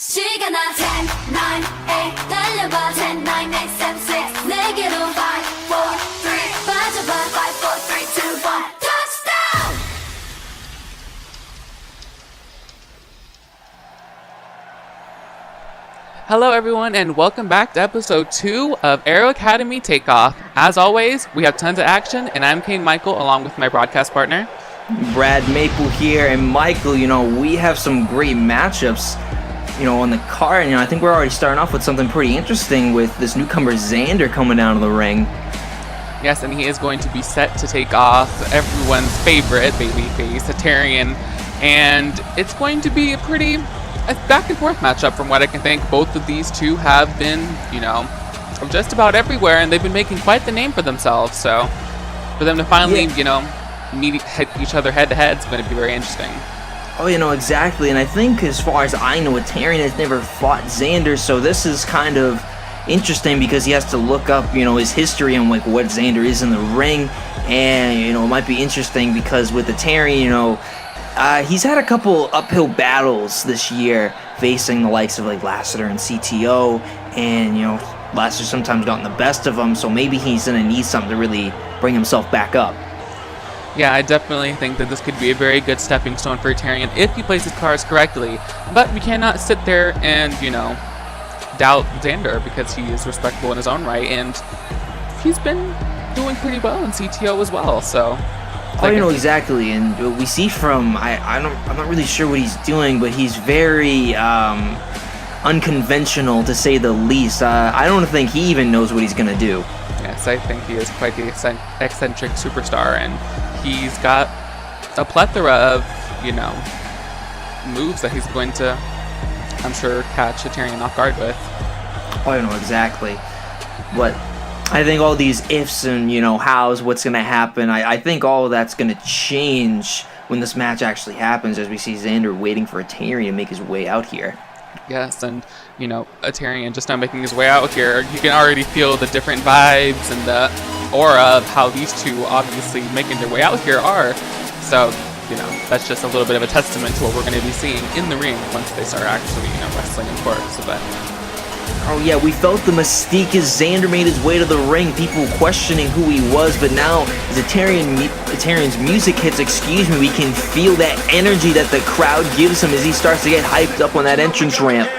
시간아 10, 9, 8 달려봐 10, 9, 8, 7, 6 내게로 5, 4, 3 빠져봐 5, 4, 3, 2, 1 touchdown! Hello everyone and welcome back to episode 2 of Aero Academy Takeoff. As always, we have tons of action and I'm King Michael along with my broadcast partner. Brad Maple here, and Michael, we have some great matchups, on the card, and I think we're already starting off with something pretty interesting with this newcomer Xander coming down to the ring. Yes, and he is going to be set to take off everyone's favorite babyface, Tyrion, and it's going to be a back and forth matchup from what I can think. Both of these two have been, from just about everywhere, and they've been making quite the name for themselves, so for them to finally, meet each other head to head is going to be very interesting. Oh, exactly, and I think as far as I know, Tyrion has never fought Xander, so this is kind of interesting because he has to look up, his history and what Xander is in the ring, and, it might be interesting because with the Tyrion, he's had a couple uphill battles this year facing the likes of Lassiter and CTO, and, Lassiter sometimes gotten the best of him, so maybe he's going to need something to really bring himself back up. Yeah, I definitely think that this could be a very good stepping stone for Tyrion if he plays his cards correctly. But we cannot sit there and, doubt Xander because he is respectable in his own right, and he's been doing pretty well in CTO as well, so... exactly, and we see from... I'm not really sure what he's doing, but he's very unconventional, to say the least. I don't think he even knows what he's going to do. Yes, I think he is quite the eccentric superstar, and he's got a plethora of, moves that he's going to, I'm sure, catch a Tyrion off guard with. Exactly. But I think all these ifs and, hows, what's going to happen, I think all of that's going to change when this match actually happens, as we see Xander waiting for a Tyrion to make his way out here. Yes, and, a Tyrion just now making his way out here, you can already feel the different vibes and the aura of how these two obviously making their way out here are. So, that's just a little bit of a testament to what we're going to be seeing in the ring once they start actually, wrestling, of course. But oh yeah, we felt the mystique as Xander made his way to the ring, people questioning who he was, but now as Tyrion's music hits, we can feel that energy that the crowd gives him as he starts to get hyped up on that entrance ramp.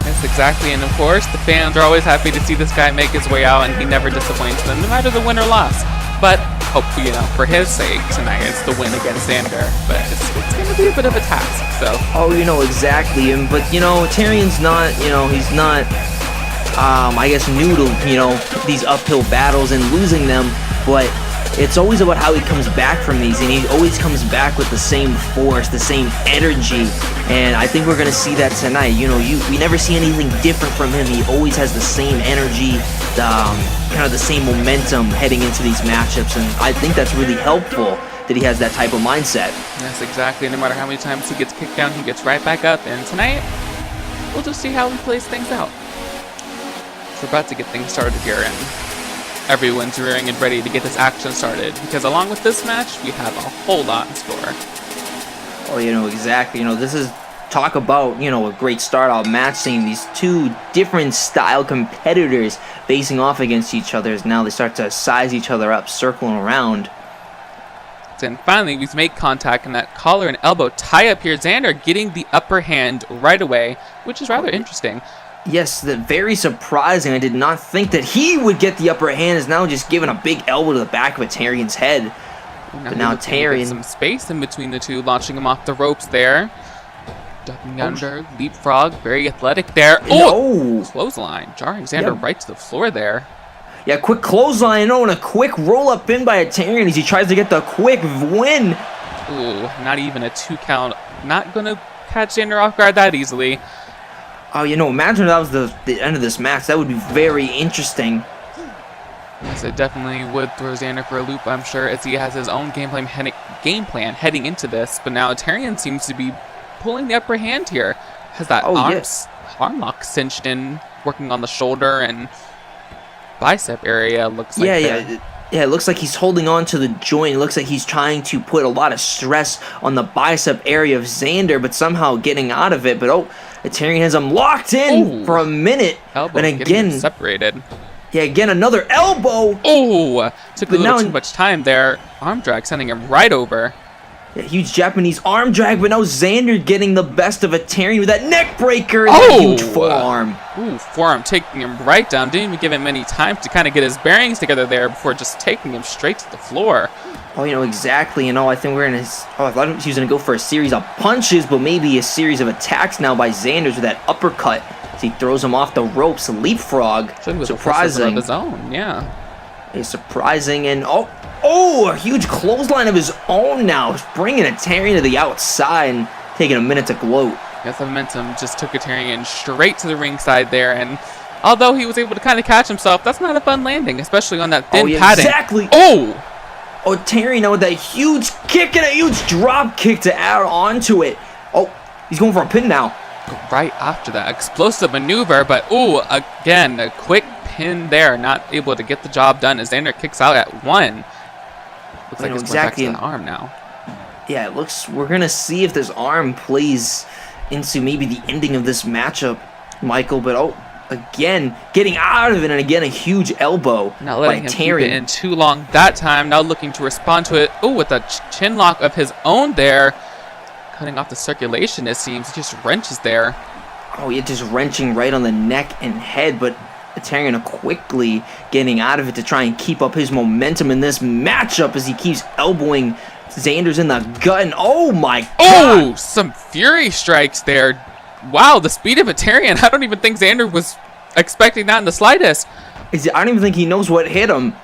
Yes, exactly, and of course, the fans are always happy to see this guy make his way out, and he never disappoints them, no matter the win or loss. But, hopefully, for his sake, tonight it's the win against Xander, but it's going to be a bit of a task, so... Oh, exactly, but, Tyrion's not, he's not, I guess, new to, these uphill battles and losing them, but it's always about how he comes back from these, and he always comes back with the same force, the same energy, and I think we're going to see that tonight. We never see anything different from him. He always has the same energy, kind of the same momentum heading into these matchups, and I think that's really helpful that he has that type of mindset. Yes, exactly. No matter how many times he gets kicked down, he gets right back up, and tonight, we'll just see how he plays things out. We're about to get things started here, and everyone's rearing and ready to get this action started, because along with this match, we have a whole lot in store. Oh, exactly. This is talk about, a great start-out match, seeing these two different style competitors facing off against each other as now they start to size each other up, circling around. And finally, we've made contact in that collar and elbow tie-up here. Xander getting the upper hand right away, which is rather interesting. Yes, very surprising. I did not think that he would get the upper hand. Is now just giving a big elbow to the back of Tyrion's head. But now Tyrion... some space in between the two, launching him off the ropes there. Ducking under, leapfrog, very athletic there. Oh! Clothesline, jarring Xander right to the floor there. Yeah, quick clothesline, and a quick roll-up pin by Tyrion as he tries to get the quick win. Ooh, not even a 2 count. Not going to catch Xander off guard that easily. Oh, imagine if that was the end of this match. That would be very interesting. Yes, it definitely would throw Xander for a loop, I'm sure, as he has his own game plan heading into this. But now Tyrion seems to be pulling the upper hand here. Has that arm lock cinched in, working on the shoulder and bicep area, looks like. Yeah, it looks like he's holding on to the joint. It looks like he's trying to put a lot of stress on the bicep area of Xander, but somehow getting out of it. But Tyrion has him locked in for a minute. Elbow and getting again, separated. yeah, again, another elbow. Oh, took a But little now- too much time there. Arm drag sending him right over. Yeah, huge Japanese arm drag, but now Xander getting the best of a Tyrion with that neck breaker and Oh! that huge forearm. Ooh, forearm taking him right down. Didn't even give him any time to kind of get his bearings together there before just taking him straight to the floor. Oh, you know, exactly. You know, I think we're in his... Oh, I thought he was going to go for a series of punches, but maybe a series of attacks now by Xander's with that uppercut. As he throws him off the ropes, leapfrog. Surprising. Of his own, yeah. It's surprising, and oh, a huge clothesline of his own now. Bringing a Tyrion to the outside and taking a minute to gloat. Yes, the momentum just took a Tyrion straight to the ringside there, and although he was able to kind of catch himself, that's not a fun landing, especially on that thin yeah, padding. Exactly. Oh! Oh, Tyrion now with that huge kick and a huge drop kick to add onto it. Oh, he's going for a pin now. Right after that explosive maneuver, but ooh, again, a quick pin there, not able to get the job done as Xander kicks out at 1. Looks like it's exactly. going back to the arm now. Yeah, it looks, we're going to see if this arm plays into maybe the ending of this matchup, Michael, but oh, again, getting out of it, and again, a huge elbow Not by letting him keep it Tyrion. in too long that time, now looking to respond to it. Oh, with a chin lock of his own there. Cutting off the circulation, it seems. He just wrenches there. Oh, yeah, just wrenching right on the neck and head, but Tyrion quickly getting out of it to try and keep up his momentum in this matchup as he keeps elbowing Xander's in the gut, and oh my god! Oh, some fury strikes there. Wow, the speed of a Tyrion. I don't even think Xander was expecting that in the slightest. I don't even think he knows what hit him.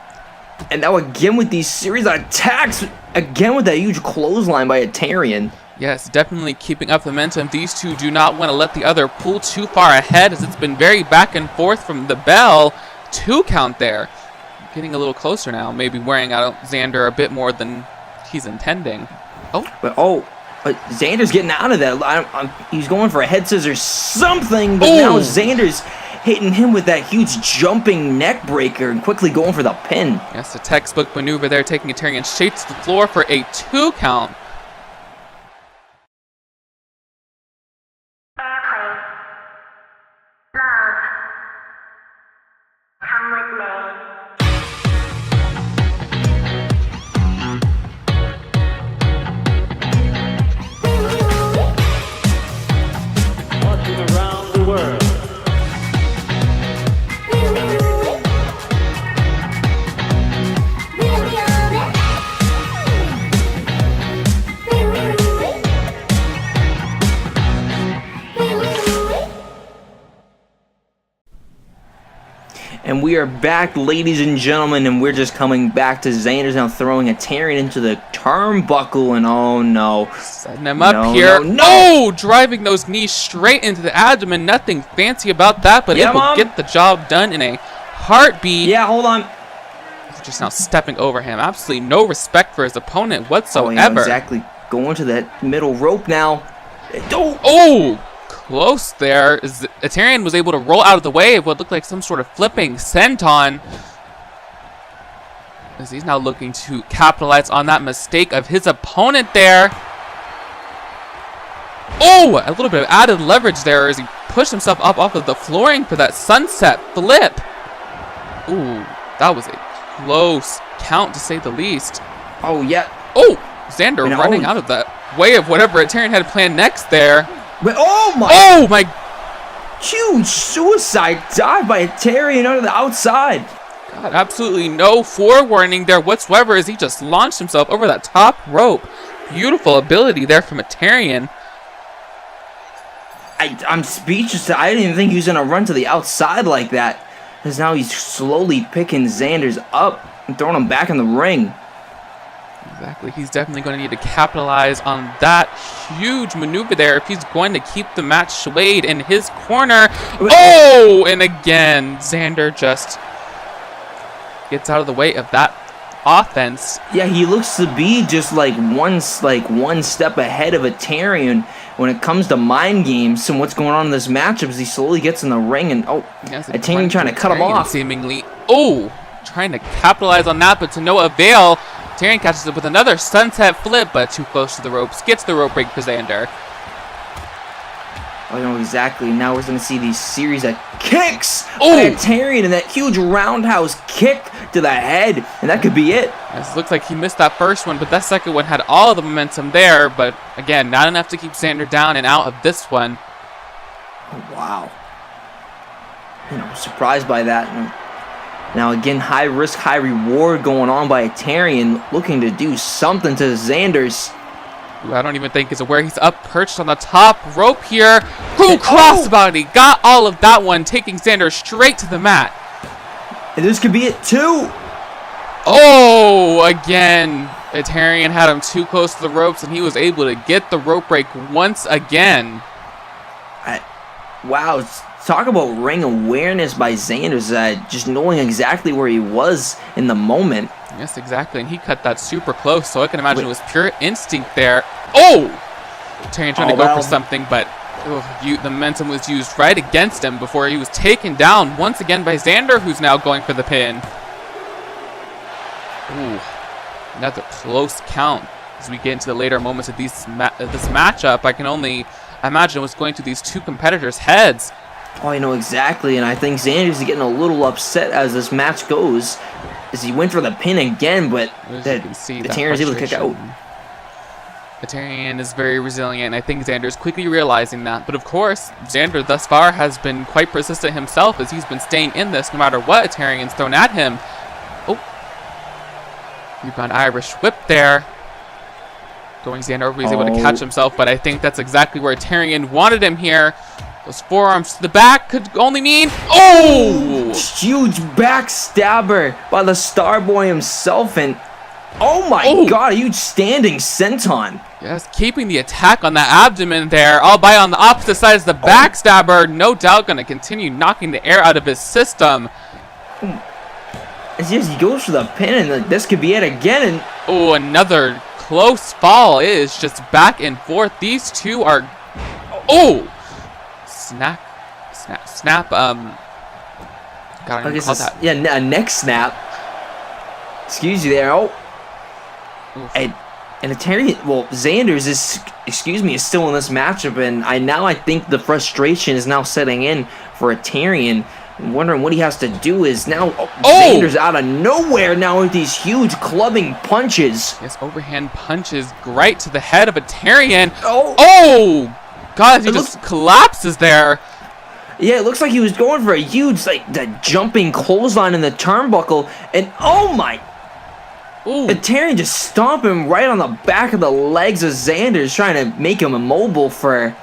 And now again with these series of attacks, again with that huge clothesline by a Tyrion. Yes, definitely keeping up the momentum. These two do not want to let the other pull too far ahead, as it's been very back and forth from the bell. 2 count there. Getting a little closer now, maybe wearing out Xander a bit more than he's intending. But Xander's getting out of that. He's going for a head scissors something, but now Xander's hitting him with that huge jumping neck breaker and quickly going for the pin. Yes, a textbook maneuver there, taking a Tyrion straight to the floor for a 2 count. And we are back, ladies and gentlemen, and we're just coming back to Xander's now throwing a Tyrion into the turnbuckle, and oh no. Setting him up here. No! Driving those knees straight into the abdomen. Nothing fancy about that, but it will get the job done in a heartbeat. Yeah, hold on. He's just now stepping over him. Absolutely no respect for his opponent whatsoever. Oh, yeah, exactly. Going to that middle rope now. Oh! Close there. Tyrion was able to roll out of the way of what looked like some sort of flipping senton, as he's now looking to capitalize on that mistake of his opponent there. Oh, a little bit of added leverage there as he pushed himself up off of the flooring for that sunset flip. Ooh, that was a close count to say the least. Oh, yeah. Oh, Xander running out of that way of whatever Tyrion had planned next there. But oh my huge suicide dive by a Tyrion under the outside. God, absolutely no forewarning there whatsoever as he just launched himself over that top rope. Beautiful ability there from a Tyrion. I'm speechless. I didn't even think he was gonna run to the outside like that. Because now he's slowly picking Xander's up and throwing him back in the ring. Exactly. He's definitely going to need to capitalize on that huge maneuver there if he's going to keep the match swayed in his corner. Oh! And again, Xander just gets out of the way of that offense. Yeah, he looks to be just like one step ahead of a Tyrion when it comes to mind games and what's going on in this matchup as he slowly gets in the ring and a Tyrion trying to cut him off. Seemingly. Oh! Trying to capitalize on that, but to no avail. Tyrion catches it with another sunset flip, but too close to the ropes. Gets the rope break for Xander. I know exactly. Now we're going to see these series of kicks Oh! by Tyrion and that huge roundhouse kick to the head, and that could be it. This looks like he missed that first one, but that second one had all of the momentum there. But again, not enough to keep Xander down and out of this one. Oh, wow. Surprised by that. Now again, high risk, high reward going on by Tyrion, looking to do something to Xander's. Ooh, I don't even think he's aware he's up perched on the top rope here. Ooh, crossbody, got all of that one, taking Xander straight to the mat. And this could be it too. Oh, again, Tyrion had him too close to the ropes, and he was able to get the rope break once again. Wow, talk about ring awareness by Xander's, just knowing exactly where he was in the moment. Yes, exactly, and he cut that super close, so I can imagine it was pure instinct there. Oh! Tyrion trying to go for something, but the momentum was used right against him before he was taken down once again by Xander, who's now going for the pin. Ooh, another close count. As we get into the later moments of this matchup, I can only imagine what's going through these two competitors' heads. Oh, I know exactly, and I think Xander's getting a little upset as this match goes, as he went for the pin again, but Tyrion's able to kick out. Tyrion is very resilient. I think Xander is quickly realizing that. But of course, Xander thus far has been quite persistent himself, as he's been staying in this no matter what Tyrion's thrown at him. Oh, you've got an Irish whip there. Going Xander, he's able to catch himself, but I think that's exactly where Tyrion wanted him here. Those forearms to the back could only mean... Oh! Huge backstabber by the Starboy himself, and oh my god, a huge standing senton. Yes, keeping the attack on the abdomen there, albeit on the opposite side is the backstabber. No doubt going to continue knocking the air out of his system. As he goes for the pin, and this could be it again. And oh, another close fall. It is just back and forth. These two are... Oh! Snap. I guess it's, yeah, a neck snap. Excuse you there. Oh. And Tyrion, well, Xander's is still in this matchup, and I think the frustration is now setting in for Tyrion. I'm wondering what he has to do is now Xander's out of nowhere now with these huge clubbing punches. Yes, overhand punches right to the head of a Tyrion. Oh, God, he just collapses there. Yeah, it looks like he was going for a huge, the jumping clothesline in the turnbuckle, and oh my. And Tyrion just stomped him right on the back of the legs of Xander's, trying to make him immobile for...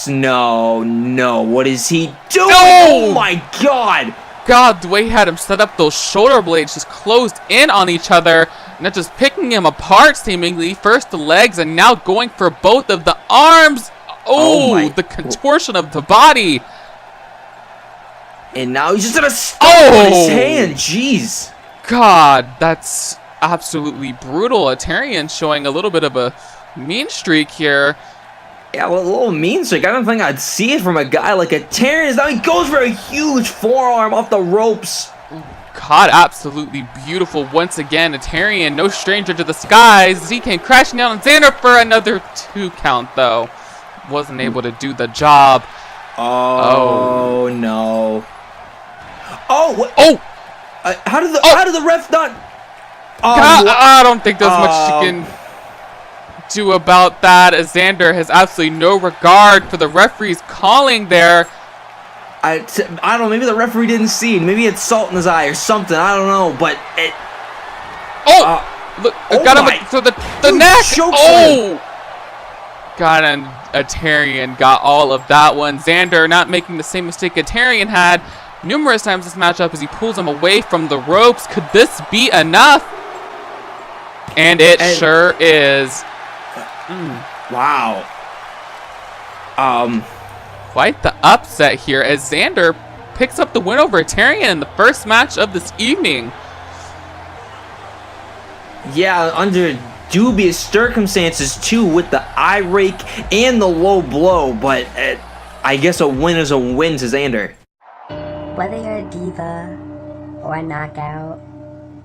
No, what is he doing? Oh my god! God, the way he had him set up, those shoulder blades just closed in on each other, not just picking him apart seemingly. First the legs and now going for both of the arms. The contortion of the body. And now he's just gonna stomp on his hand. Jeez. God, that's absolutely brutal. Tyrion showing a little bit of a mean streak here. Yeah, a little mean streak. I don't think I'd see it from a guy like a Tyrion. Now he goes for a huge forearm off the ropes. God, absolutely beautiful once again. Tyrion, no stranger to the skies. He came crashing down on Xander for another 2 count, though. Wasn't able to do the job. Oh no. How did the ref not? I don't think there's much you can do about that, as Xander has absolutely no regard for the referee's calling there. I don't know, maybe the referee didn't see it. Maybe it's salt in his eye or something. I don't know, but it... Look, got him for the neck! God, and Tyrion got all of that one. Xander not making the same mistake Tyrion had numerous times this matchup as he pulls him away from the ropes. Could this be enough? And it sure is. Wow. Quite the upset here as Xander picks up the win over Tyrion in the first match of this evening. Yeah, under dubious circumstances too, with the eye rake and the low blow, but I guess a win is a win to Xander. Whether you're a diva, or a knockout,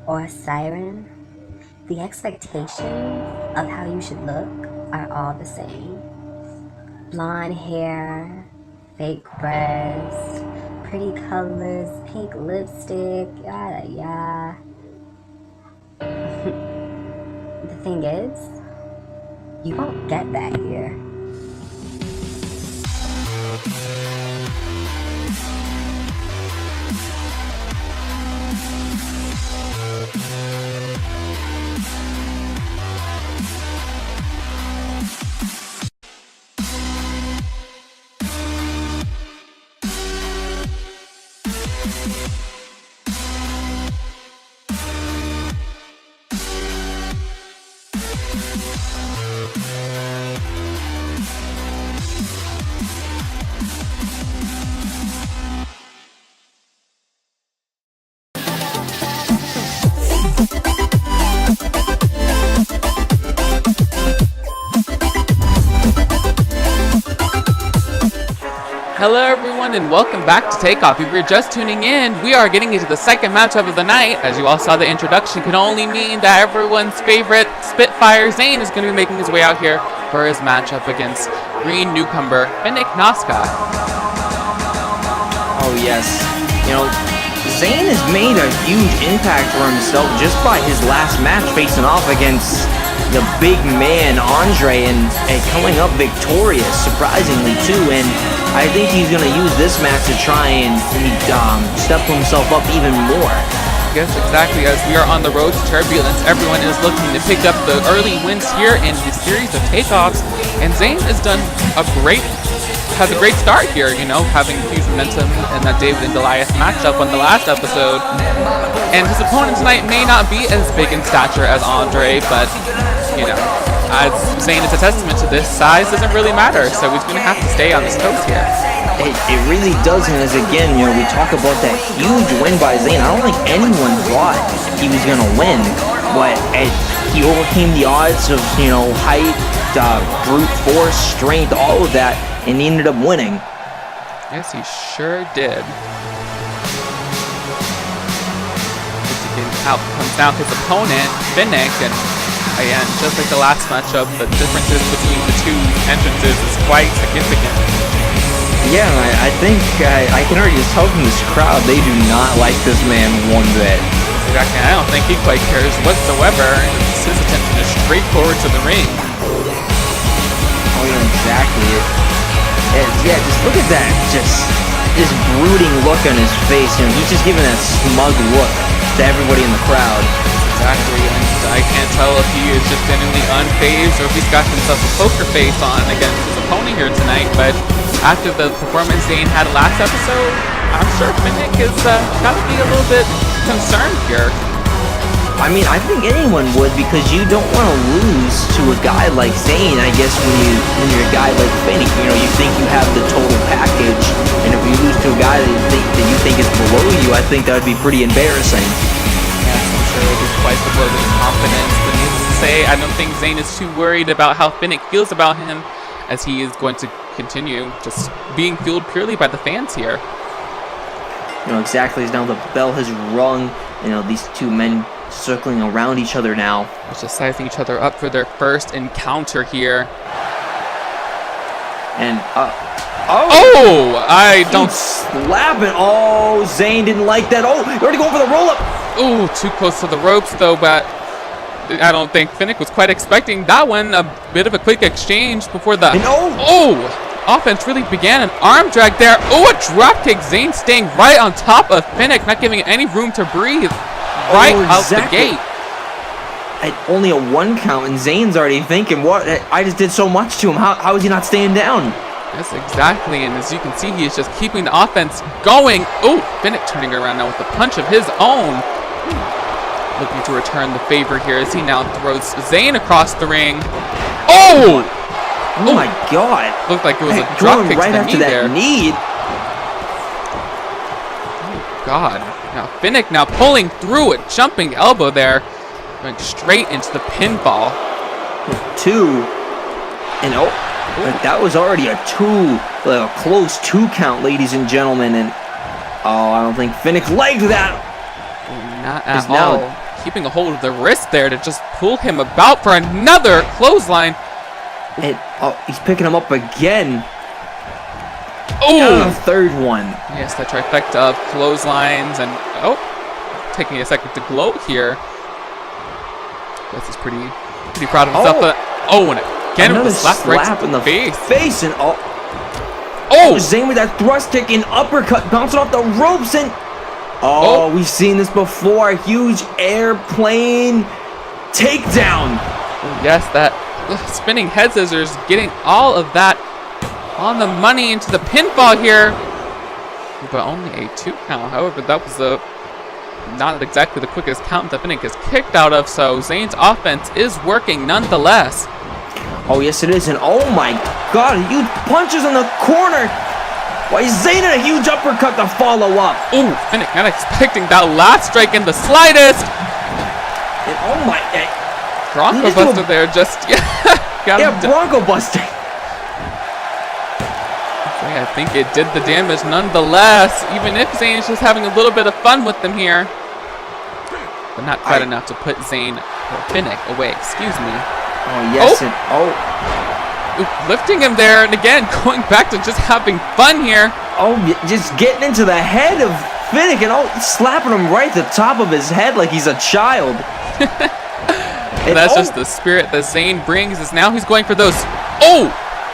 or a siren, the expectations of how you should look are all the same. blonde hair, fake breasts, pretty colors, pink lipstick, yada yada. The thing is, you won't get that here. Hello everyone and welcome back to Takeoff. If you're just tuning in, we are getting into the second matchup of the night. As you all saw, the introduction can only mean that everyone's favorite Spitfire Zane is going to be making his way out here for his matchup against green newcomer Finnick. Oh yes, you know, Zane has made a huge impact for himself just by his last match facing off against the big man Audrey and coming up victorious, surprisingly too. And I think he's going to use this match to try and step himself up even more. Yes, exactly. As we are on the road to turbulence, everyone is looking to pick up the early wins here in the series of takeoffs, and Zane has a great start here. You know, having huge momentum in that David and Goliath matchup on the last episode, and his opponent tonight may not be as big in stature as Audrey, but you know, as Zane is a testament to this, size doesn't really matter, so he's going to have to stay on his toes here. It really doesn't, as again, you know, we talk about that huge win by Zane. I don't think anyone thought he was going to win, but he overcame the odds of, you know, height, brute force, strength, all of that, and he ended up winning. Yes, he sure did. Out comes now his opponent, Finnick, and again, just like the last matchup, the differences between the two entrances is quite significant. Yeah, I think I can already tell from this crowd, they do not like this man one bit. Exactly, I don't think he quite cares whatsoever. His attention is straight forward to the ring. Oh yeah, exactly. Yeah, just look at that, just this brooding look on his face. You know, he's just giving that smug look to everybody in the crowd. Exactly, and I can't tell if he is just genuinely unfazed or if he's got himself a poker face on against his opponent here tonight. But after the performance Zane had last episode, I'm sure Finnick has got to be a little bit concerned here. I mean, I think anyone would, because you don't want to lose to a guy like Zane. I guess when you're a guy like Finnick, you know, you think you have the total package, and if you lose to a guy that you think is below you, I think that would be pretty embarrassing. Yes, I'm sure it is quite the blow to his confidence. But needless to say, I don't think Zane is too worried about how Finnick feels about him, as he is going to continue just being fueled purely by the fans here. You know, exactly, as now the bell has rung. You know, these two men circling around each other now. Just sizing each other up for their first encounter here. And, I don't... slap it. Oh, Zane didn't like that. Oh, you're already going for the roll-up. Ooh, too close to the ropes, though, but I don't think Finnick was quite expecting that one. A bit of a quick exchange before the... offense really began. An arm drag there. Oh, a dropkick. Zane staying right on top of Finnick, not giving it any room to breathe. Right out the gate. At only a 1 count, and Zane's already thinking, what? I just did so much to him. How is he not staying down? Yes, exactly. And as you can see, he is just keeping the offense going. Oh, Finnick turning around now with a punch of his own. Looking to return the favor here as he now throws Zane across the ring. Oh! Oh my God! Looked like it was a drop kick right to the after knee that there. knee. Oh God! Now Finnick now pulling through a jumping elbow there, going straight into the pinfall. 2, and that was already a close 2 count, ladies and gentlemen. And I don't think Finnick liked that. Not at all. Keeping a hold of the wrist there to just pull him about for another clothesline. And Oh, he's picking him up again. Oh! Third one. Yes, that trifecta of clotheslines and... Oh! Taking a second to gloat here. This is pretty proud of himself. But, and again with a slap right to the face. And oh! Zane with that thrust kick and uppercut bouncing off the ropes and... Oh, we've seen this before. A huge airplane takedown. Yes, that spinning head scissors getting all of that on the money into the pinfall here. But only a 2 count. However, that was not exactly the quickest count that Finnick is kicked out of. So Zane's offense is working nonetheless. Oh, yes, it is. And oh my God, huge punches in the corner. Why is Zane in a huge uppercut to follow up? Ooh, Finnick not expecting that last strike in the slightest. And oh my... Bronco Buster there, just... Bronco Buster. I think it did the damage nonetheless, even if Zane is just having a little bit of fun with them here. But not quite enough to put Finnick away, excuse me. Oh, yes, Ooh, lifting him there, and again, going back to just having fun here. Oh, just getting into the head of Finnick and slapping him right at the top of his head like he's a child. And that's just the spirit that Zane brings, is now he's going for those,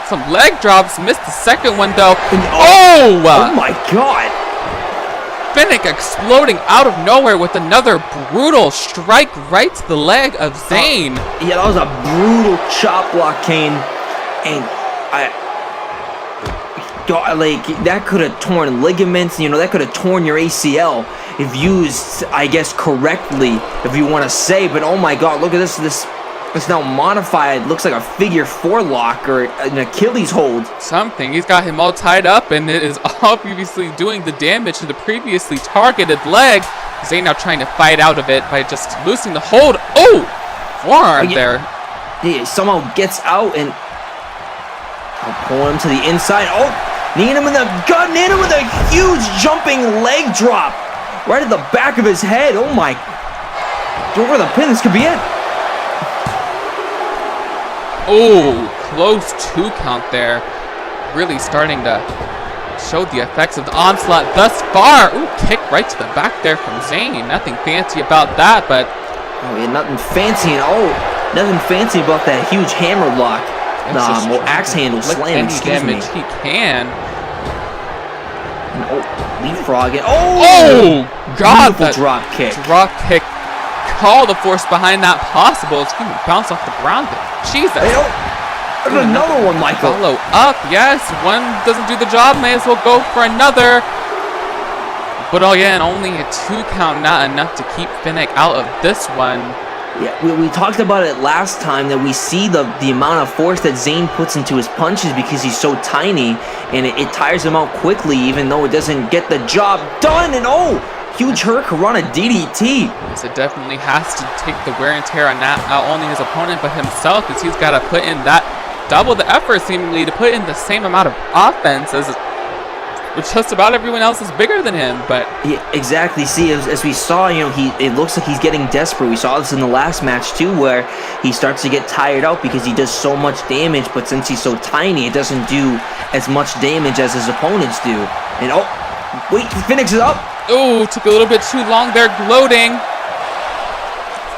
some leg drops, missed the second one though. Oh my God. Finnick exploding out of nowhere with another brutal strike right to the leg of Zane. Yeah, that was a brutal chop block, Kane. And that could have torn ligaments, that could have torn your ACL if used, I guess, correctly, if you want to say. But oh my God, look at this. It's now modified. Looks like a figure 4 lock or an Achilles hold. Something. He's got him all tied up, and it is obviously doing the damage to the previously targeted leg. Zane now trying to fight out of it by just loosening the hold. Oh! Forearm there. He somehow gets out and pull him to the inside. Oh! Need him in the gut. Need him with a huge jumping leg drop. Right at the back of his head. Oh my. Over the pin. This could be it. Oh, close 2 count there. Really starting to show the effects of the onslaught thus far. Ooh, kick right to the back there from Zane. Nothing fancy about that, but... Oh, yeah, nothing fancy. And nothing fancy about that huge hammer lock. Axe handle slam, excuse me. He can. And, leapfrog it. Oh, God, that drop kick. Drop kick. Call the force behind that possible. It's going to bounce off the ground there. Jesus. There's another one, Michael. Follow up, yes. One doesn't do the job, may as well go for another. But and only a 2 count, not enough to keep Finnick out of this one. Yeah, we talked about it last time that we see the amount of force that Zane puts into his punches because he's so tiny, and it tires him out quickly, even though it doesn't get the job done. And huge Hurricanrana DDT. Yes, it definitely has to take the wear and tear on not only his opponent but himself, as he's got to put in that double the effort seemingly to put in the same amount of offense as just about everyone else is bigger than him. But yeah, exactly. See, as we saw, it looks like he's getting desperate. We saw this in the last match too, where he starts to get tired out because he does so much damage, but since he's so tiny, it doesn't do as much damage as his opponents do. And wait, Finnick is up. Oh, took a little bit too long there, gloating.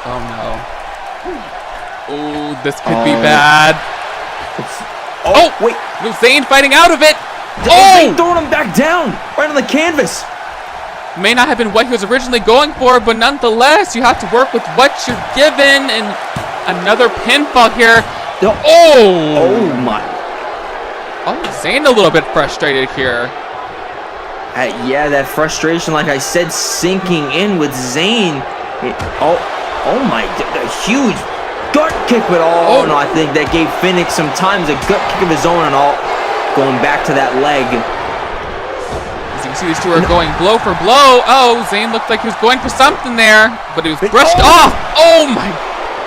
Oh no. Oh, this could be bad. Wait. Zane fighting out of it. Zane throwing him back down, right on the canvas. May not have been what he was originally going for, but nonetheless, you have to work with what you're given. And another pinfall here. Oh my. Zane a little bit frustrated here. Yeah, that frustration, like I said, sinking in with Zane. Oh my, a huge gut kick, but no, I think that gave Finnick some time, a gut kick of his own and going back to that leg. As you can see, these two are going blow for blow. Zane looked like he was going for something there, but he was brushed off. Oh my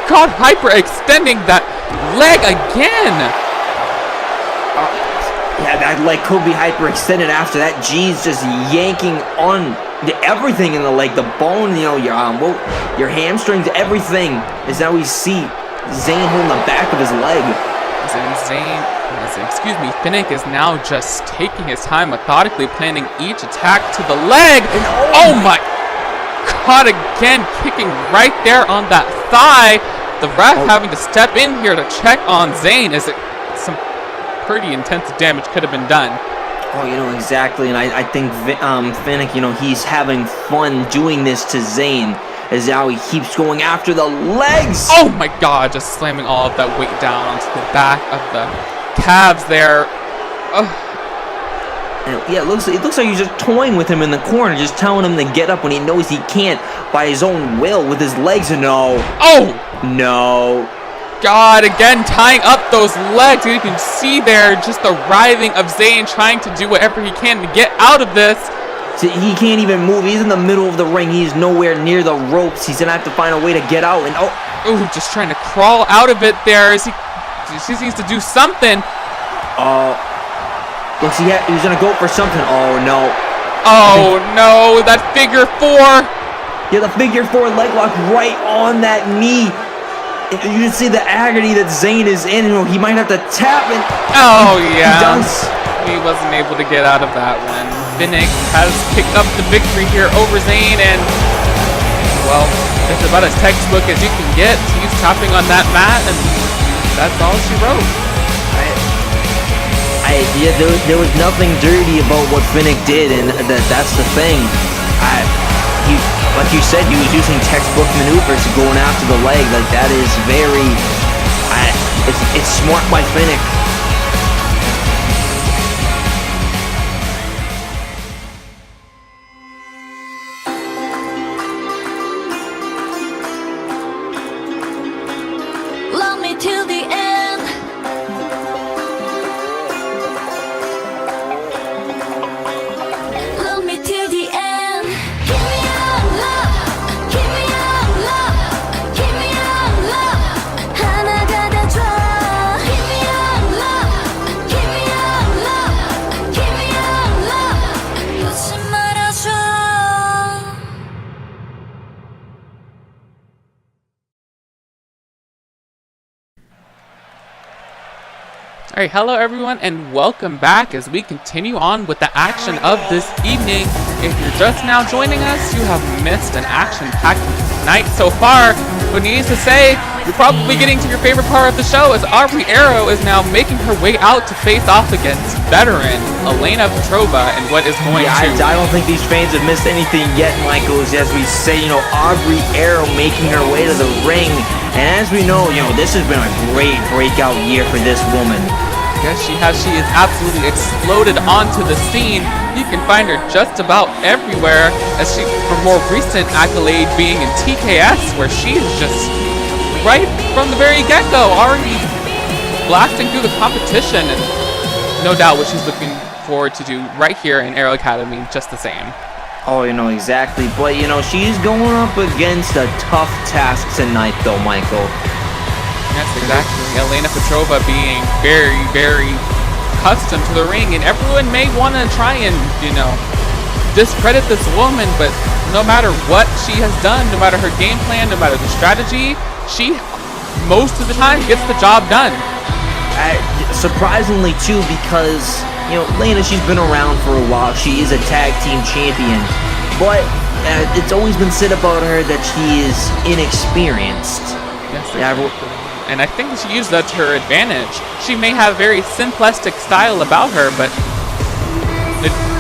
God, hyperextending that leg again. Yeah, that leg could be hyperextended after that. G's just yanking on everything in the leg, the bone, your hamstrings, everything. Is now we see Zane holding the back of his leg. Finnick is now just taking his time, methodically planning each attack to the leg. And oh my God, again, kicking right there on that thigh. The ref having to step in here to check on Zane as some pretty intense damage could have been done. Oh, exactly, and I think Finnick, he's having fun doing this to Zane, as now he keeps going after the legs. Oh my God, just slamming all of that weight down onto the back of the calves there. And yeah, it looks like he's just toying with him in the corner, just telling him to get up when he knows he can't by his own will with his legs. No. No. God, again, tying up those legs. You can see there just the writhing of Zane trying to do whatever he can to get out of this. See, he can't even move. He's in the middle of the ring. He's nowhere near the ropes. He's going to have to find a way to get out. And just trying to crawl out of it there. He needs to do something. Looks he's going to go for something. Oh, no. Oh, no. That figure four. Yeah, the figure four leg lock right on that knee. You can see the agony that Zane is in. He might have to tap it. Oh, yeah. He does. He wasn't able to get out of that one. Finnick has picked up the victory here over Zane, and, well, it's about as textbook as you can get. He's tapping on that mat, and that's all she wrote. Yeah, there was nothing dirty about what Finnick did, and that's the thing. Like you said, he was using textbook maneuvers going after the leg. Like, that is very... It's smart by Finnick. Love me till the end. Love me till the end. Give me your love. Give me your love. Give me your love. 하나가 돼줘. Give me your love. Give me your love. Give me your love. 놓지 말아줘. Alright, hello everyone, and welcome back as we continue on with the action of this evening. If you're just now joining us, you have missed an action-packed night so far. But needless to say, you're probably getting to your favorite part of the show, as Audrey is now making her way out to face off against veteran Elena Petrova and what is going to... I don't think these fans have missed anything yet, Michael, as we say, Audrey making her way to the ring. And as we know, this has been a great breakout year for this woman. Yes, she has. She is absolutely exploded onto the scene. You can find her just about everywhere, as her more recent accolade being in TKS, where she is just right from the very get-go already blasting through the competition, and no doubt what she's looking forward to do right here in Aero Academy just the same. Oh, exactly. But, she's going up against a tough task tonight, though, Michael. Yes, exactly. Elena Petrova being very, very accustomed to the ring, and everyone may want to try and, discredit this woman, but no matter what she has done, no matter her game plan, no matter the strategy, she, most of the time, gets the job done. Surprisingly, too, because... Elena, she's been around for a while. She is a tag team champion. But it's always been said about her that she is inexperienced. Yes, and I think she used that to her advantage. She may have a very simplistic style about her, but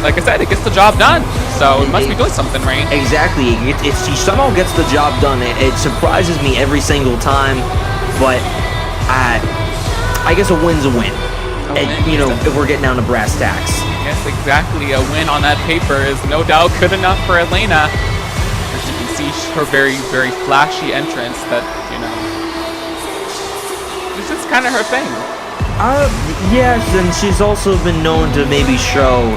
like I said, it gets the job done. So it must be doing something right. Exactly. She somehow gets the job done. It surprises me every single time. But I guess a win's a win. If we're getting down to brass tacks. Yes, exactly. A win on that paper is no doubt good enough for Elena. As you can see, her very, very flashy entrance that, this is kind of her thing. Yes, and she's also been known to maybe show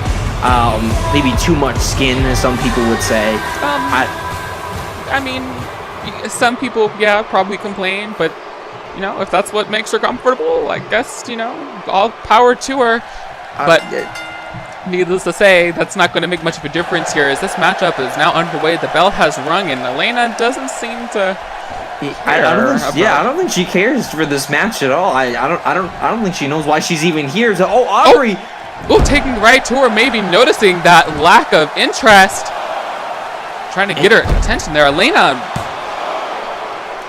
maybe too much skin, as some people would say. I mean, some people, probably complain, but if that's what makes her comfortable, I guess, all power to her. But needless to say, that's not going to make much of a difference here, as this matchup is now underway. The bell has rung, and Elena doesn't seem to I don't think she cares for this match at all. I don't think she knows why she's even here. So, Audrey. Oh, taking right to her, maybe noticing that lack of interest. Trying to get her attention there. Elena.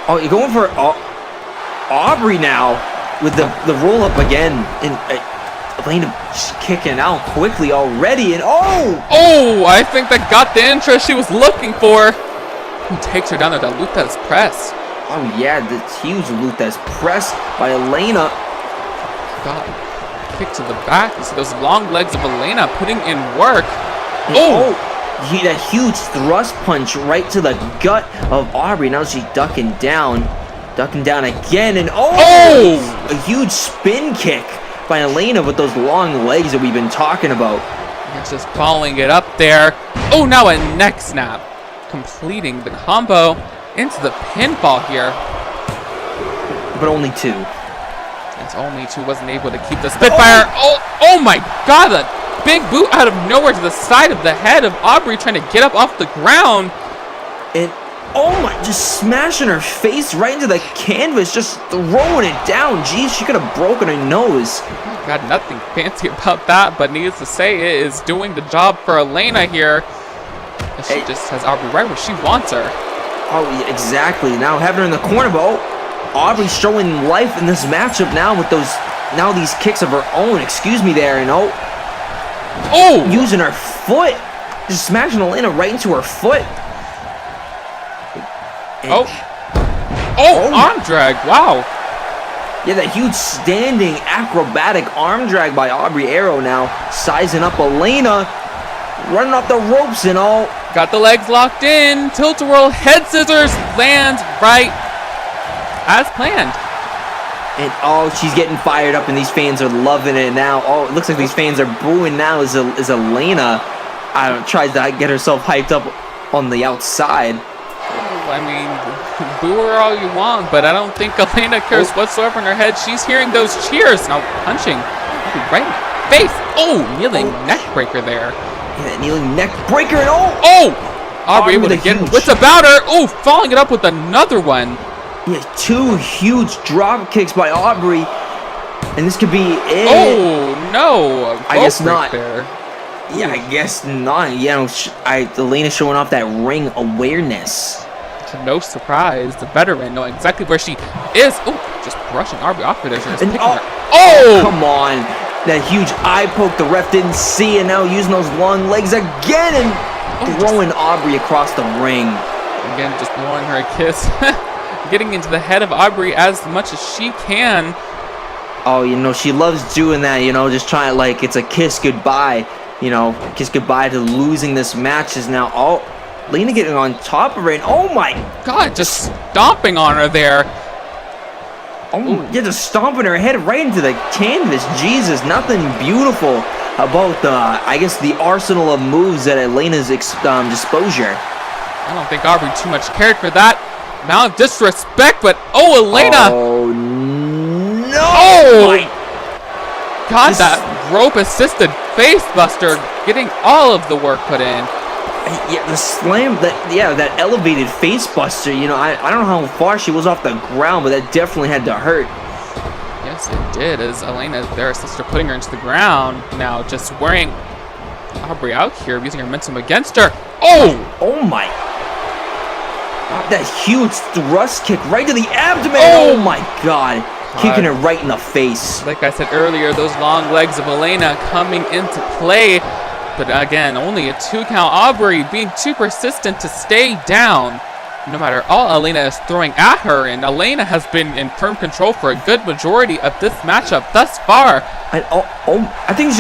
Oh, you're going for Audrey now with the roll up again. And Elena kicking out quickly already. And oh, I think that got the interest she was looking for. Who takes her down there? That Luthez press. Oh, yeah, this huge Luthez press by Elena. God. Kick to the back. You see those long legs of Elena putting in work. That huge thrust punch right to the gut of Audrey. Now she's ducking down again, and a huge spin kick by Elena with those long legs that we've been talking about. Just following it up there. Oh, now a neck snap, completing the combo into the pinfall here. But only two. It's only two. Wasn't able to keep the Spitfire. Oh my God! The big boot out of nowhere to the side of the head of Audrey, trying to get up off the ground. And just smashing her face right into the canvas, just throwing it down. Geez, she could have broken her nose. Got nothing fancy about that, but needless to say, it is doing the job for Elena here. She just has Audrey right where she wants her. Oh, yeah, exactly. Now having her in the corner, but Audrey's showing life in this matchup now with these kicks of her own. Excuse me there, and using her foot, just smashing Elena right into her foot. And, arm drag! Wow. Yeah, that huge standing acrobatic arm drag by Audrey Arrow now, sizing up Elena, running off the ropes and all. Got the legs locked in. Tilt-a-whirl head scissors lands right as planned. And she's getting fired up, and these fans are loving it now. It looks like these fans are booing now as Elena tries to get herself hyped up on the outside. I mean, boo her all you want, but I don't think Elena cares whatsoever in her head. She's hearing those cheers. Now punching right in the face. Kneeling neck breaker there. Yeah, kneeling neck breaker, and Audrey able to get wits about her. Following it up with another one. Yeah, two huge drop kicks by Audrey, and this could be it. Oh no! I guess not. There. Yeah, I guess not. Elena showing off that ring awareness. To no surprise, the veteran knowing exactly where she is. Just brushing Audrey off for this. Come on. That huge eye poke the ref didn't see, and now using those long legs again and throwing Audrey across the ring. Again, just blowing her a kiss. Getting into the head of Audrey as much as she can. She loves doing that, just trying like it's a kiss goodbye. Kiss goodbye to losing this match is now Elena getting on top of her, and oh my God, just stomping on her there. Just stomping her head right into the canvas. Jesus, nothing beautiful about the arsenal of moves at Elena's disposure. I don't think Audrey too much cared for that amount of disrespect, but Elena! Oh no! Oh! God, that rope-assisted face buster, getting all of the work put in. Yeah, the slam, that elevated face buster, I don't know how far she was off the ground, but that definitely had to hurt. Yes, it did, as Elena, their sister, putting her into the ground. Now, just wearing Audrey out here, using her momentum against her. Oh my. That huge thrust kick right to the abdomen. Oh my God. Kicking her right in the face. Like I said earlier, those long legs of Elena coming into play. But again, only a 2 count. Audrey being too persistent to stay down. No matter all Elena is throwing at her, and Elena has been in firm control for a good majority of this matchup thus far. I think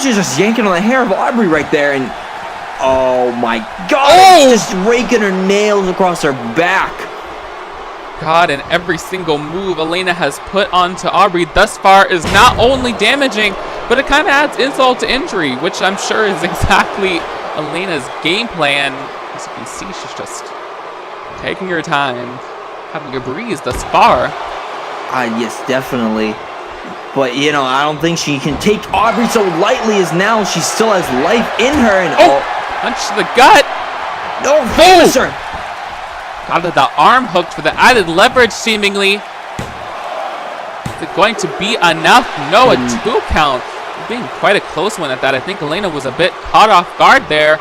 she's just yanking on the hair of Audrey right there, and oh my God, just raking her nails across her back. God, and every single move Elena has put onto Audrey thus far is not only damaging, but it kind of adds insult to injury, which I'm sure is exactly Elena's game plan. As you can see, she's just taking her time, having a breeze thus far. Yes, definitely. But, I don't think she can take Audrey so lightly as now she still has life in her. And punch to the gut. No, finisher. Got the arm hooked for the added leverage, seemingly. Is it going to be enough? No, a 2 count. Being quite a close one at that. I think Elena was a bit caught off guard there.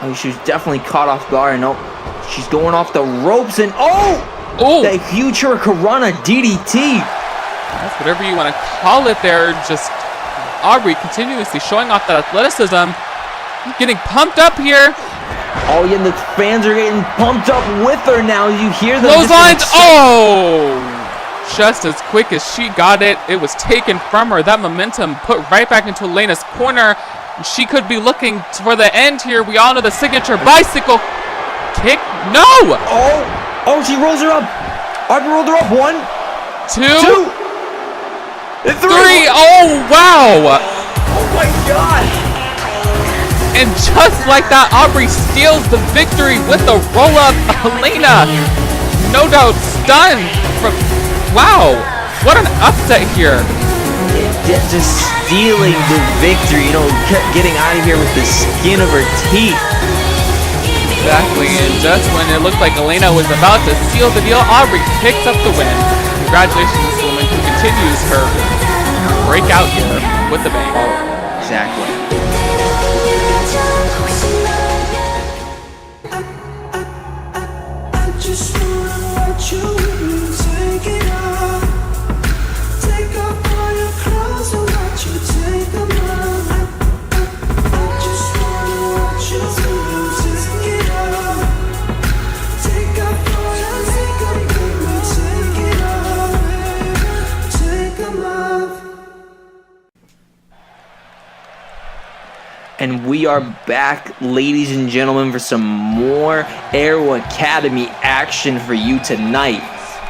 Oh, she was definitely caught off guard. No, she's going off the ropes and the huge Hurricanrana DDT. That's whatever you want to call it there. Just Audrey continuously showing off that athleticism. Getting pumped up here. Oh, yeah, the fans are getting pumped up with her now. You hear them. Those lines. Oh! Just as quick as she got it, it was taken from her. That momentum put right back into Elena's corner. She could be looking for the end here. We all know the signature bicycle kick. No! Oh, she rolls her up. Audrey rolled her up. 1, 2, 3. Oh, wow! Oh, my God. And just like that, Audrey steals the victory with the roll-up. Elena, no doubt stunned. Wow, what an upset here. Just stealing the victory, getting out of here with the skin of her teeth. Exactly, and just when it looked like Elena was about to seal the deal, Audrey picks up the win. Congratulations to this woman who continues her breakout here with the bang. Exactly. And we are back, ladies and gentlemen, for some more Aero Academy action for you tonight.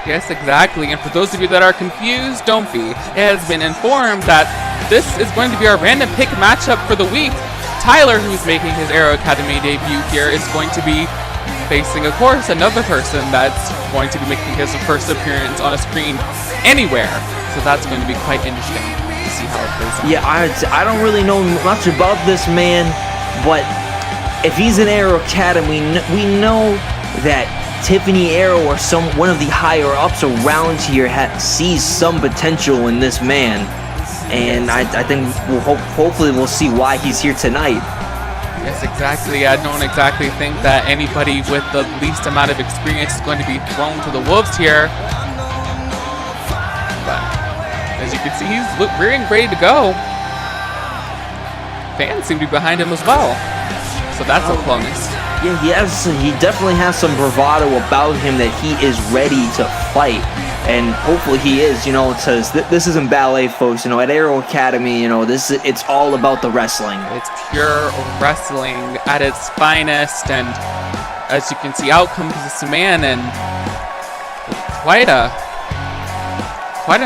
Yes, exactly. And for those of you that are confused, don't be. It has been informed that this is going to be our random pick matchup for the week. Tyler, who's making his Aero Academy debut here, is going to be facing, of course, another person that's going to be making his first appearance on a screen anywhere. So that's going to be quite interesting. See how it plays out. Yeah, I don't really know much about this man, but if he's in Aero Academy, we know that Tiffany Aero or one of the higher ups around here sees some potential in this man, and I think hopefully we'll see why he's here tonight. Yes, exactly. I don't exactly think that anybody with the least amount of experience is going to be thrown to the wolves here. As you can see, he's rearing ready to go. Fans seem to be behind him as well. So that's a bonus. Yeah, he definitely has some bravado about him that he is ready to fight. And hopefully he is, because this isn't ballet, folks. At Aero Academy, it's all about the wrestling. It's pure wrestling at its finest. And as you can see, out comes this man, and quite a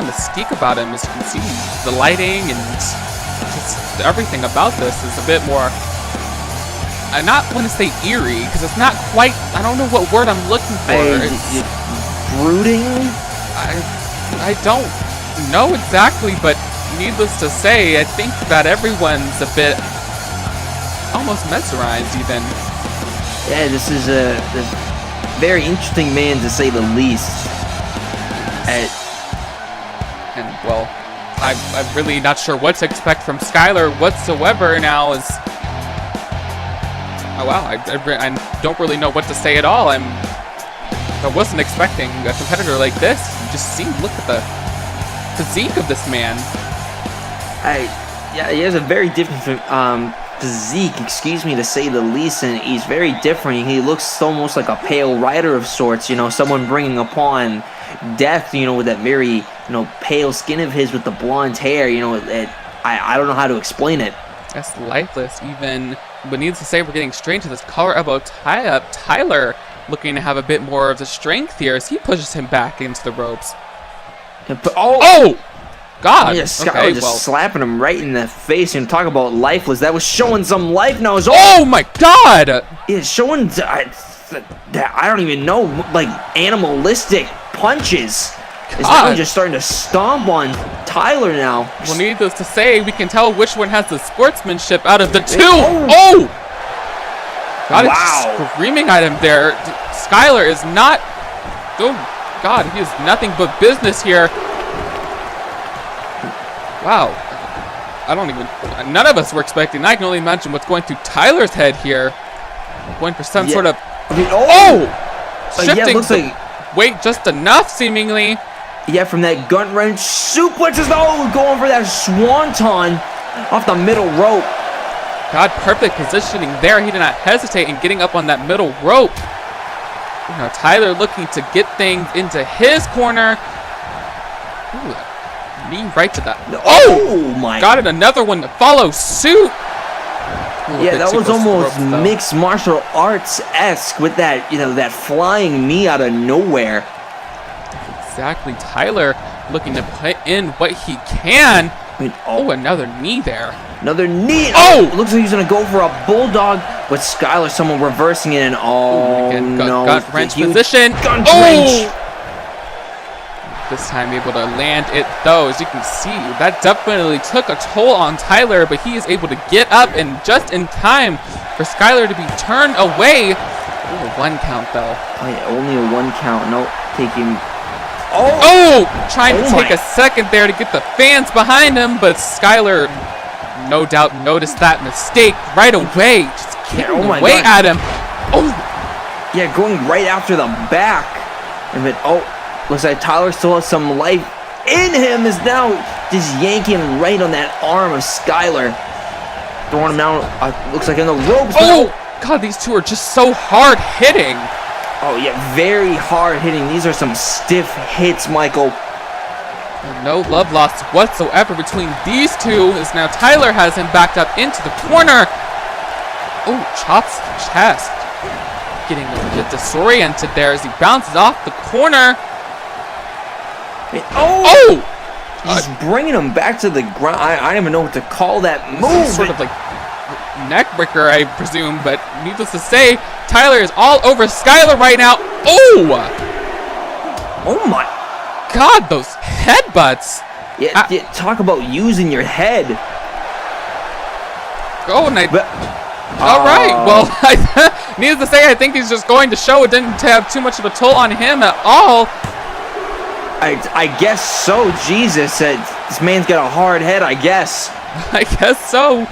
mystique about him, as you can see. The lighting and just everything about this is a bit more, I not want to say eerie, because it's not quite, I don't know what word I'm looking for. Brooding? I don't know exactly, but needless to say, I think that everyone's a bit almost mesmerized even. Yeah, this is a very interesting man, to say the least. And well, I'm really not sure what to expect from Skyler whatsoever now. Oh wow, I don't really know what to say at all. I wasn't expecting a competitor like this. You just look at the physique of this man. Yeah, he has a very different physique, to say the least, and he's very different. He looks almost like a pale rider of sorts, someone bringing upon death, with that very, pale skin of his with the blonde hair, I don't know how to explain it. That's lifeless even, but needless to say, we're getting straight into this collar elbow tie-up. Tyler looking to have a bit more of the strength here as he pushes him back into the ropes. Oh! God! Yeah, Skyler slapping him right in the face, talk about lifeless. That was showing some life now. Oh my God! It's showing, I don't even know, like animalistic punches. Is that one just starting to stomp on Tyler now? Well, needless to say, we can tell which one has the sportsmanship out of the two. Oh! God, Wow. it's screaming at him there. Skyler is not... Oh, God, he is nothing but business here. Wow. I don't even... None of us were expecting that. I can only imagine what's going through Tyler's head here. Going for some sort of... I mean, Shifting looks like... weight just enough, seemingly. Yeah, from that gut wrench, suplexes. Oh, going for that swanton off the middle rope. God, perfect positioning there. He did not hesitate in getting up on that middle rope. Now Tyler looking to get things into his corner. Ooh, knee right to that. Oh my! Got it, another one to follow suit. Yeah, that was almost mixed martial arts-esque with that, that flying knee out of nowhere. Exactly, Tyler looking to put in what he can. I mean, another knee there. Another knee. Oh! Looks like he's gonna go for a bulldog, but Skyler, someone reversing it, and no, gut wrench position. Wrench. This time able to land it though. As you can see, that definitely took a toll on Tyler, but he is able to get up and just in time for Skyler to be turned away. Ooh, 1 count though. Oh yeah, only a 1 count. No, taking. Trying to take a second there to get the fans behind him, but Skyler no doubt noticed that mistake right away. Just getting away at him. Yeah, going right after the back. And then, looks like Tyler still has some life in him, is now just yanking right on that arm of Skyler. Throwing him down, looks like in the ropes. God, these two are just so hard hitting. Oh yeah, very hard hitting. These are some stiff hits, Michael. No love lost whatsoever between these two, as now Tyler has him backed up into the corner. Chops the chest. Getting a bit disoriented there as he bounces off the corner. He's bringing him back to the ground. I don't even know what to call that move. Sort of like neck breaker, I presume, but needless to say, Tyler is all over Skyler right now. Oh my God, those headbutts. Yeah, talk about using your head. All right, well, needless to say, I think he's just going to show it didn't have too much of a toll on him at all. I guess so. Jesus, this man's got a hard head, I guess. I guess so.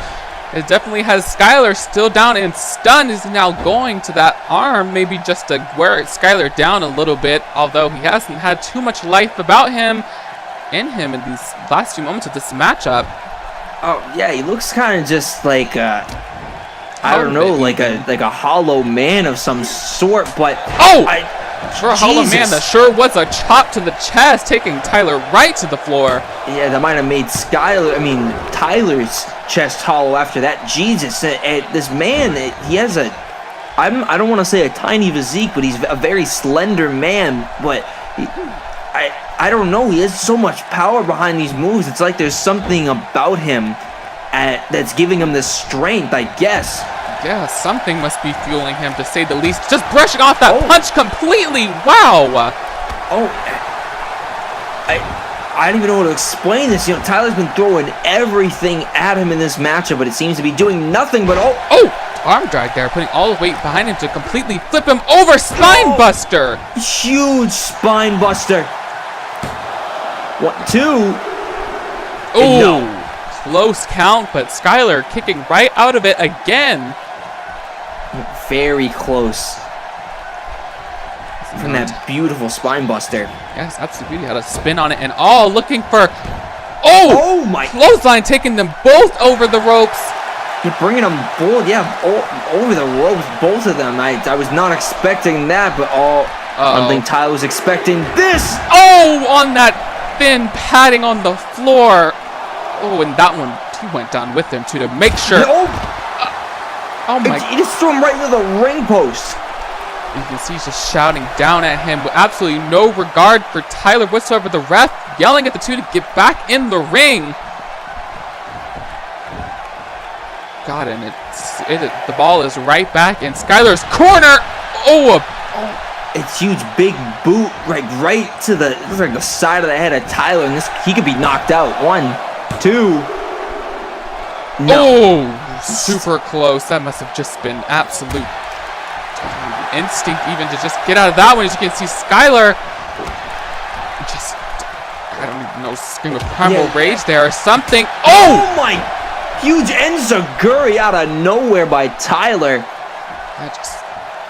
It definitely has Skyler still down and stunned. Is now going to that arm, maybe just to wear Skyler down a little bit, although he hasn't had too much life about him in these last few moments of this matchup. Oh yeah, he looks kind of just like I don't know, like a hollow man of some sort, but for a hollow man, that sure was a chop to the chest, taking Tyler right to the floor. Yeah, that might have made Tyler's chest hollow after that. Jesus, this man, he has I don't want to say a tiny physique, but he's a very slender man, but I don't know, he has so much power behind these moves. It's like there's something about him that's giving him this strength, I guess. Yeah, something must be fueling him, to say the least. Just brushing off that punch completely. Wow. I don't even know how to explain this. Tyler's been throwing everything at him in this matchup, but it seems to be doing nothing but arm drag there, putting all the weight behind him to completely flip him over. Spine buster. Huge spine buster. 1, 2. No. Close count, but Skyler kicking right out of it again. Very close. From that beautiful spine buster. Yes, absolutely. Had a spin on it and all, looking for... my... Clothesline, taking them both over the ropes. You're bringing them both, over the ropes, both of them. I was not expecting that, but I don't think Tyler was expecting this. On that thin padding on the floor. And that one, he went down with him too, to make sure. He just threw him right into the ring post. You can see he's just shouting down at him with absolutely no regard for Tyler whatsoever. The ref yelling at the two to get back in the ring. God, and the ball is right back in Skyler's corner. It's huge, big boot, right to the side of the head of Tyler, and he could be knocked out. 1, 2. No. Super close. That must have just been absolute instinct even to just get out of that one. As you can see, Skyler just, I don't even know, scream of primal rage there or something. Oh my! Huge enziguri out of nowhere by Tyler.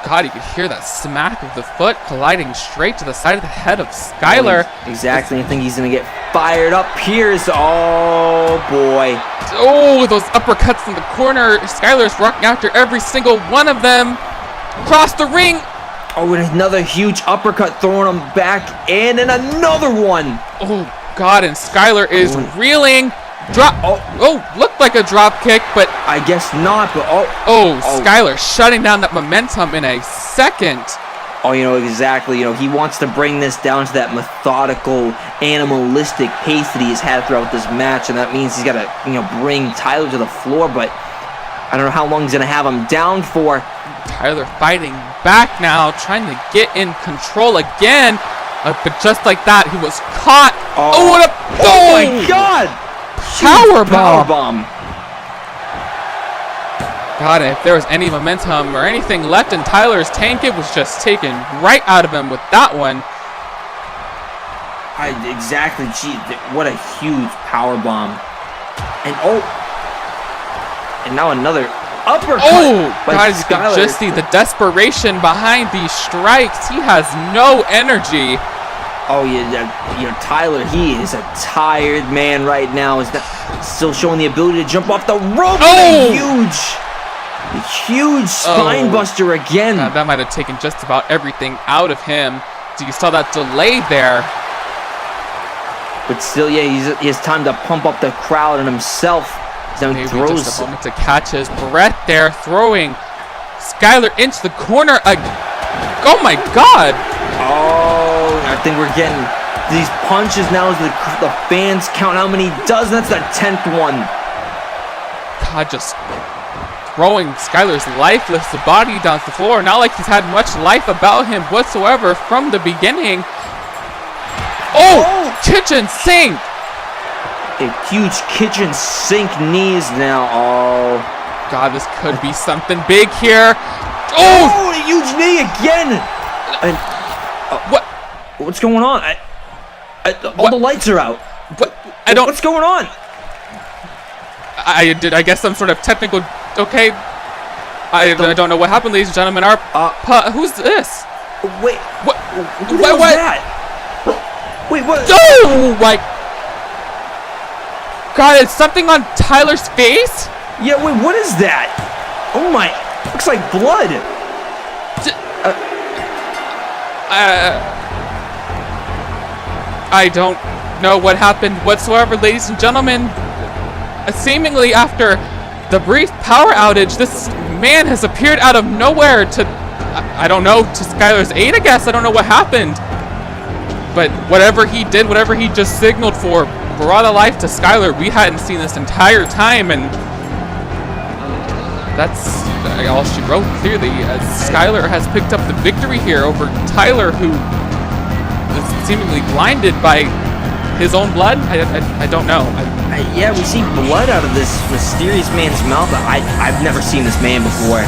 God, you could hear that smack of the foot colliding straight to the side of the head of Skyler. Exactly. I think he's going to get fired up. Pierce. Oh, boy. Oh, those uppercuts in the corner. Skyler's rocking after every single one of them. Across the ring. Oh, and another huge uppercut throwing him back. And then another one. Oh, God, and Skyler is reeling. Drop. Oh, looked like a drop kick, but I guess not. But Skyler shutting down that momentum in a second. Oh, you know, exactly. You know, he wants to bring this down to that methodical, animalistic pace that he's had throughout this match, and that means he's got to, you know, bring Tyler to the floor. But I don't know how long he's gonna have him down for. Tyler fighting back now, trying to get in control again, but just like that, he was caught. Oh, what a my God! Powerbomb. God, if there was any momentum or anything left in Tyler's tank, it was just taken right out of him with that one. Exactly. Gee, what a huge powerbomb. And now another uppercut. Oh, guys, you can just see the desperation behind these strikes. He has no energy. Oh, yeah, Tyler, he is a tired man right now. He's still showing the ability to jump off the rope. Oh! Huge spine buster again. God, that might have taken just about everything out of him. So you saw that delay there. But still, yeah, he has time to pump up the crowd and himself. So he throws. Just a moment to catch his breath there, throwing Skyler into the corner. Oh my God! Oh, I think we're getting these punches now as the fans count how many he does. That's the 10th one. God, just throwing Skyler's lifeless body down to the floor. Not like he's had much life about him whatsoever from the beginning. Oh! Kitchen sink! A huge kitchen sink knees now. Oh. God, this could be something big here. Oh, a huge knee again! And what's going on? All the lights are out. What's going on? I guess some sort of technical. Okay. I don't know what happened, ladies and gentlemen. Who's this? Wait. What? What was that? Wait, what? Oh my God! It's something on Tyler's face. Yeah. Wait. What is that? Oh my! Looks like blood. I don't know what happened whatsoever, ladies and gentlemen. Seemingly after the brief power outage, this man has appeared out of nowhere to, I don't know, to Skyler's aid, I guess. I don't know what happened. But whatever he did, whatever he just signaled for, brought a life to Skyler. We hadn't seen this entire time, and that's all she wrote clearly. Skyler has picked up the victory here over Tyler, who is seemingly blinded by his own blood. I don't know. Yeah, we see blood out of this mysterious man's mouth. I've never seen this man before.